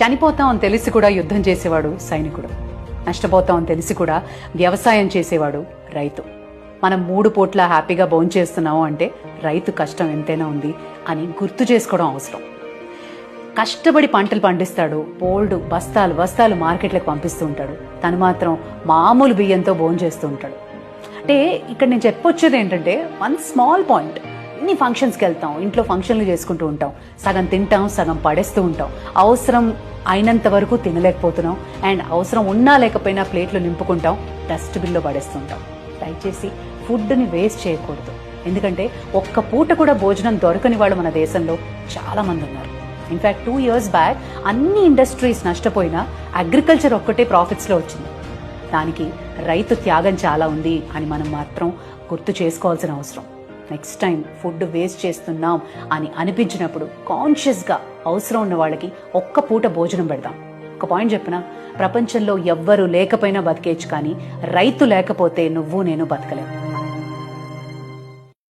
చనిపోతాం అని తెలిసి కూడా యుద్ధం చేసేవాడు సైనికుడు. నష్టపోతాం అని తెలిసి కూడా వ్యవసాయం చేసేవాడు రైతు. మనం 3 పూట్ల హ్యాపీగా భోంచేస్తున్నాము అంటే రైతు కష్టం ఎంతైనా ఉంది అని గుర్తు చేసుకోవడం అవసరం. కష్టపడి పంటలు పండిస్తాడు, బోల్డు బస్తాలు బస్తాలు మార్కెట్లకు పంపిస్తూ ఉంటాడు. తను మాత్రం మామూలు బియ్యంతో భోంచేస్తూ ఉంటాడు. అంటే ఇక్కడ నేను చెప్పొచ్చేది ఏంటంటే, వన్ స్మాల్ పాయింట్. ఇన్ని ఫంక్షన్స్కి వెళ్తాం, ఇంట్లో ఫంక్షన్లు చేసుకుంటూ ఉంటాం, సగం తింటాం, సగం పడేస్తూ ఉంటాం, అవసరం అయినంత వరకు తినలేకపోతున్నాం, అండ్ అవసరం ఉన్నా లేకపోయినా ప్లేట్లు నింపుకుంటాం, డస్ట్బిన్లో పడేస్తుంటాం. దయచేసి ఫుడ్ని వేస్ట్ చేయకూడదు. ఎందుకంటే ఒక్క పూట కూడా భోజనం దొరకని వాళ్ళు మన దేశంలో చాలా మంది ఉన్నారు. ఇన్ఫ్యాక్ట్ 2 years బ్యాక్ అన్ని ఇండస్ట్రీస్ నష్టపోయినా అగ్రికల్చర్ ఒక్కటే ప్రాఫిట్స్లో వచ్చింది. దానికి రైతు త్యాగం చాలా ఉంది అని మనం మాత్రం గుర్తు చేసుకోవాల్సిన అవసరం. నెక్స్ట్ టైం ఫుడ్ వేస్ట్ చేస్తున్నాం అని అనిపించినప్పుడు కాన్షియస్గా అవసరం ఉన్న వాళ్ళకి ఒక్క పూట భోజనం పెడదాం. ఒక పాయింట్ చెప్పినా, ప్రపంచంలో ఎవ్వరూ లేకపోయినా బతికేయచ్చు, కానీ రైతు లేకపోతే నువ్వు నేను బతకలేము.